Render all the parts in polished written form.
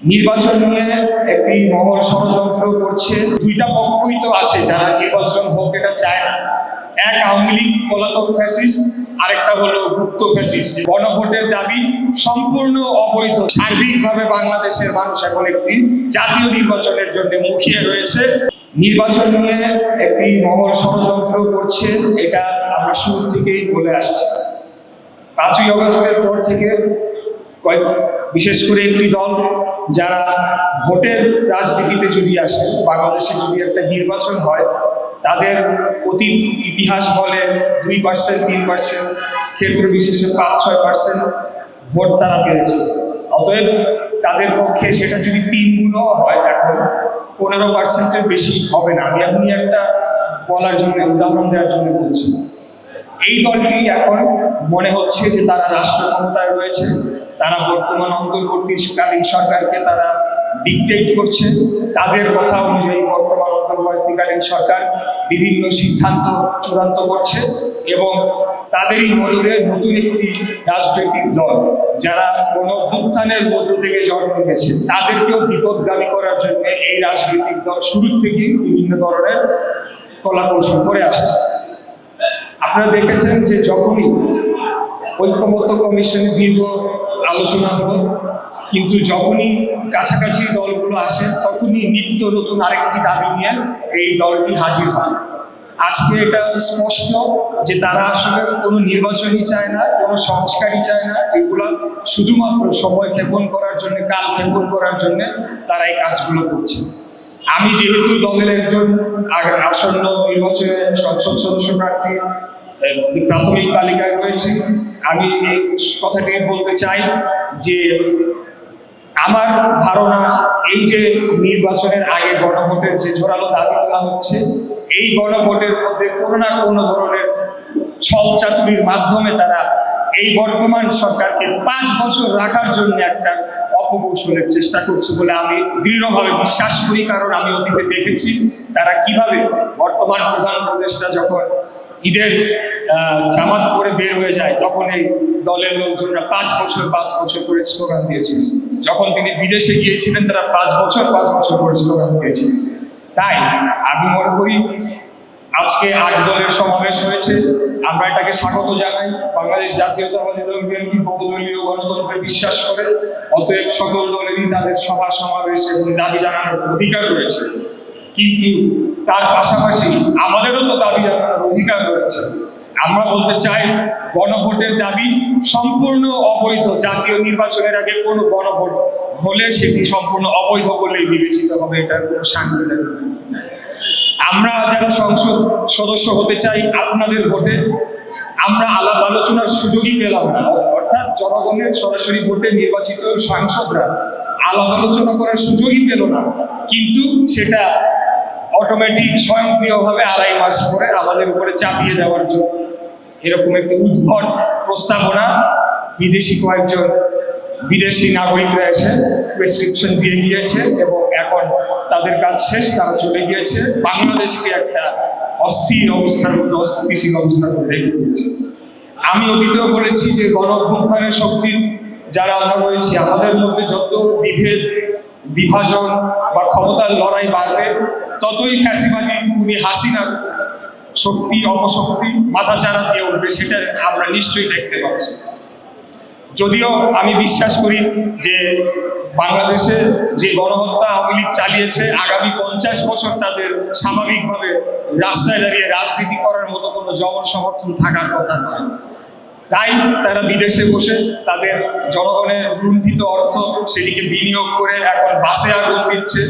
নির্বাচন নিয়ে একটি মহল ষড়যন্ত্র করছে। দুইটা পক্ষই তো আছে যারা নির্বাচন হোক এটা চায় না। এক আওয়ামী লীগ পলাতক ফ্যাসিস্ট, আরেকটা হলো গুপ্ত ফ্যাসিস্ট। গণভোটের দাবি সম্পূর্ণ অবৈধ। সার্বিকভাবে বাংলাদেশের মানুষ এখন একটি জাতীয় নির্বাচনের জন্য মুখিয়ে রয়েছে। নির্বাচন নিয়ে একটি মহল ষড়যন্ত্র করছে, এটা আমরা শুরু থেকেই বলে আসছি। 5ই আগস্টের পর থেকে বিশেষ করে একটি দল যারা ভোটের রাজনীতিতে যদি আসে, বাংলাদেশে যদি একটা নির্বাচন হয়, তাদের অতীত ইতিহাস বলে 2%, 3%, ক্ষেত্র বিশেষে 5-6% ভোট তারা পেয়েছে। অতএব তাদের পক্ষে সেটা যদি 3 গুণও হয়, এখন 15%-এর বেশি হবে না। আমি এমনি একটা বলার জন্য, উদাহরণ দেওয়ার জন্য বলছি। এই দলটি এখন মনে হচ্ছে যে তারা রাষ্ট্র ক্ষমতায় রয়েছে, তারা বর্তমান অন্তর্বর্তীকালীন সরকারকে তারা ডিকটেট করছে। তাদের কথা অনুযায়ী বর্তমান অন্তর্বর্তীকালীন সরকার বিভিন্ন সিদ্ধান্ত চূড়ান্ত করছে এবং তাদেরই মদদে নতুন একটি রাজনৈতিক দল যারা কোনো অভ্যুত্থানের মধ্য থেকে জন্ম নিয়েছে, তাদেরকেও বিপদগামী করার জন্য এই রাজনৈতিক দল শুরু থেকেই বিভিন্ন ধরনের কলাকৌশল করে আসছে। আপনারা দেখেছেন যে যখনই ঐক্যমত্য কমিশনে দীর্ঘ আলোচনা হলো, কিন্তু যখনই কাছাকাছি দলগুলো আসে তখনই নিত্য নতুন আরেকটি দাবি নিয়ে এই দলটি হাজির হয়। আজকে এটা স্পষ্ট যে তারা আসলে কোনো নির্বাচনই চায় না, কোনো সংস্কারই চায় না। এগুলা শুধুমাত্র সময় ক্ষেপণ করার জন্য, কাল ক্ষেপণ করার জন্য তারা এই কাজগুলো করছে। আমি যেহেতু দলের একজন আসন্ন নির্বাচনে সংসদ সদস্য প্রার্থী প্রাথমিক তালিকায় রয়েছে, আমি এই কথাটি বলতে চাই যে আমার ধারণা এই যে নির্বাচনের আগে গণভোটের যে জোরালো দাবি তোলা হচ্ছে, এই গণভোটের মধ্যে কোনো না কোনো ধরনের ছল চাতুরির মাধ্যমে তারা এই বর্তমান সরকারকে 5 বছর রাখার জন্য একটা অপকৌশলের চেষ্টা করছে বলে আমি দৃঢ়ভাবে বিশ্বাস করি। কারণ আমি অতীতে দেখেছি তারা কিভাবে বর্তমান প্রধান উপদেষ্টা যখন ঈদের জামাত করে বের হয়ে যায়, তখন এই দলের লোকজনরা 5 বছর করে স্লোগান দিয়েছিলেন। যখন তিনি বিদেশে গিয়েছিলেন তারা 5 বছর করে স্লোগান দিয়েছিলেন। তাই আমি মনে করি আজকে 8 দলের সমাবেশ হয়েছে, আমরা এটাকে স্বাগত জানাই। বাংলাদেশ জাতীয়তাবাদী দল বিএনপি বহুদলীয় গণতন্ত্রে বিশ্বাস করে, অতএব সকল দলেরই তাদের সভা সমাবেশ এবং দাবি জানানোর অধিকার রয়েছে। কিন্তু তার পাশাপাশি আমাদেরও তো দাবি জানানোর অধিকার রয়েছে। আমরা বলতে চাই গণভোটের দাবি সম্পূর্ণ অবৈধ। জাতীয় নির্বাচনের আগে কোনো গণভোট হলে সেটি সম্পূর্ণ অবৈধ বলেই বিবেচিত হবে, এটার কোনো সাংবিধানিক ভিত্তি নাই। আমরা যারা সংসদ সদস্য হতে চাই, আপনাদের ভোটে আমরা আলাপ আলোচনার সুযোগই পেলাম না, অর্থাৎ জনগণের সরাসরি ভোটে নির্বাচিত সাংসদরা আলাপ আলোচনা করার সুযোগই পেল না। কিন্তু সেটা অটোমেটিক স্বয়ংক্রিয়ভাবে 2.5 মাস পরে আমাদের উপরে চাপিয়ে দেওয়ার জন্য এরকম একটি উদ্ভট প্রস্তাবনা কয়েকজন বিদেশি নাগরিকরা এসে প্রেসক্রিপশন দিয়ে গিয়েছে এবং এখন তাদের কাজ শেষ, তারা চলে গিয়েছে। বাংলাদেশকে একটা অস্থিতিশীল অবস্থার মধ্যে রেখে দিয়েছে। আমি অতীতেও বলেছি যে গণ অভ্যুত্থানের শক্তির যারা আমরা রয়েছি, আমাদের মধ্যে যত বিভেদ, বিভাজন বা ক্ষমতার লড়াই বাড়বে, ততই ফ্যাসিবাদী হাসিনার শক্তি অপশক্তি মাথাচাড়া দিয়ে উঠবে, সেটা আমরা নিশ্চয়ই দেখতে পাচ্ছি। যদিও আমি বিশ্বাস করি যে বাংলাদেশে যে গণহত্যা আওয়ামী লীগ চালিয়েছে, আগামী 50 বছর তাদের স্বাভাবিকভাবে রাস্তায় দাঁড়িয়ে রাজনীতি করার মতো কোনো জনসমর্থন থাকার কথা নয়। তাই তারা বিদেশে বসে তাদের জনগণের লুণ্ঠিত অর্থ সেটিকে বিনিয়োগ করে এখন বাসে আগুন দিচ্ছে।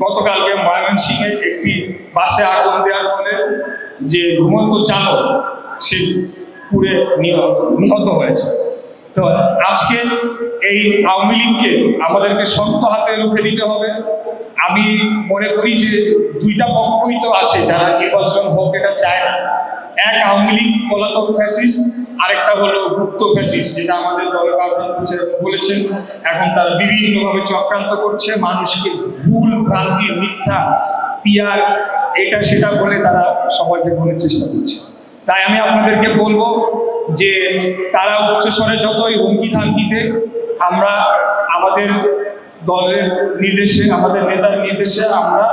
গতকালকে ময়মনসিংহে একটি বাসে আগুন দেওয়ার ফলে যে ঘুমন্ত চালক সে পুড়ে নিহত হয়েছে। তো আজকে এই আওয়ামী লীগকে আমাদেরকে শক্ত হাতে রুখে দিতে হবে। আমি মনে করি যে দুইটা পক্ষই তো আছে যারা নির্বাচন হোক এটা চায় না। এক আওয়ামী লীগ পলাতক ফ্যাসিস্ট, আরেকটা হলো গুপ্ত ফ্যাসিস্ট, যেটা আমাদের দলের বলেছেন। এখন তারা বিভিন্নভাবে চক্রান্ত করছে, মানুষকে ভুল ভ্রান্তি, মিথ্যা, পিয়ার, এটা সেটা বলে তারা সবাইকে বলার চেষ্টা করছে। তাই আমি আপনাদেরকে বলবো যে তারা উচ্চস্বরে যতই হুমকি ধামকি দেখ, আমরা আমাদের দলের নির্দেশে, আমাদের নেতার নির্দেশে আমরা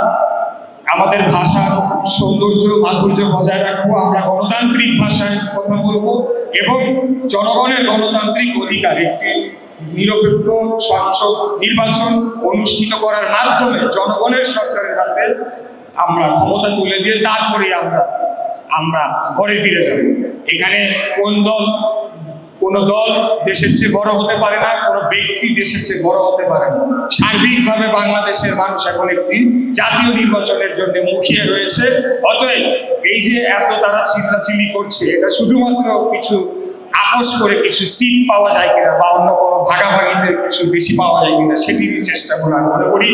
আমাদের ভাষার সৌন্দর্য মাধুর্য বজায় রাখবো। আমরা গণতান্ত্রিক ভাষায় কথা বলবো এবং জনগণের গণতান্ত্রিক অধিকার একটি নিরপেক্ষ সংসদ নির্বাচন অনুষ্ঠিত করার মাধ্যমে জনগণের সরকারের হাতে আমরা ক্ষমতা তুলে দিয়ে তারপরে আমরা ঘরে ফিরে যাব। এখানে কোন দল দেশের চেয়ে বড় হতে পারে না, কোনো ব্যক্তি দেশের চেয়ে বড় হতে পারে না। সার্বিকভাবে বাংলাদেশের মানুষ এখন একটি জাতীয় নির্বাচনের জন্য মুখিয়ে রয়েছে। অতএব এই যে এত তারা চিল্লাচিল্লি করছে, এটা শুধুমাত্র কিছু আপোষ করে কিছু সিট পাওয়া যায় কিনা বা অন্য কোনো ভাগাভাগিতে কিছু বেশি পাওয়া যায় কিনা সেটিরই চেষ্টা করে আমি মনে করি।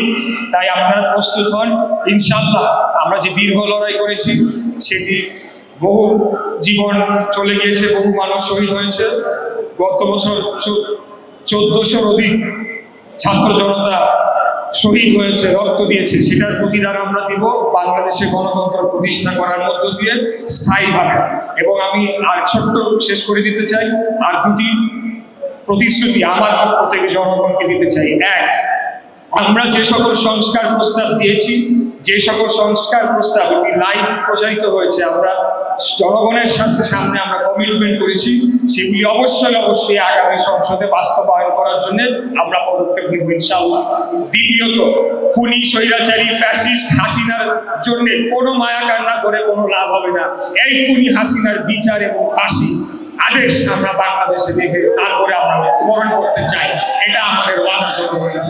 তাই আপনারা প্রস্তুত হন, ইনশাল্লাহ। আমরা যে দীর্ঘ লড়াই করেছি সেটি বহু জীবন চলে গিয়েছে, বহু মানুষ শহীদ হয়েছে। গত বছর 1400-র অধিক ছাত্র জনতা শহীদ হয়েছে, রক্ত দিয়েছে। সেটার প্রতিদান আমরা দিব বাংলাদেশে গণতন্ত্র প্রতিষ্ঠা করার মধ্য দিয়ে স্থায়ীভাবে। এবং আমি আর ছোট্ট শেষ করে দিতে চাই, আর দুটি প্রতিশ্রুতি আমার পক্ষ থেকে জনগণকে দিতে চাই। এক, আমরা যে সকল সংস্কার প্রস্তাব দিয়েছি, যে সকল সংস্কার প্রস্তাব এটি লাইভ প্রচারিত হয়েছে, আমরা জনগণের সামনে আমরা কমিটমেন্ট করেছি, সেগুলি অবশ্যই আগামী সংসদে বাস্তবায়ন করার জন্য আমরা পদক্ষেপ নেব ইনশাআল্লাহ। দ্বিতীয়ত, খুনি স্বৈরাচারী ফ্যাসিস্ট হাসিনার জন্য কোনো মায়া কান্না করে কোনো লাভ হবে না। এই খুনি হাসিনার বিচার এবং ফাঁসি আদেশ আমরা বাংলাদেশে দেখে তারপরে আমরা মৃত্যুবরণ করতে চাই। এটা আমাদের ওয়াদা জনগণের।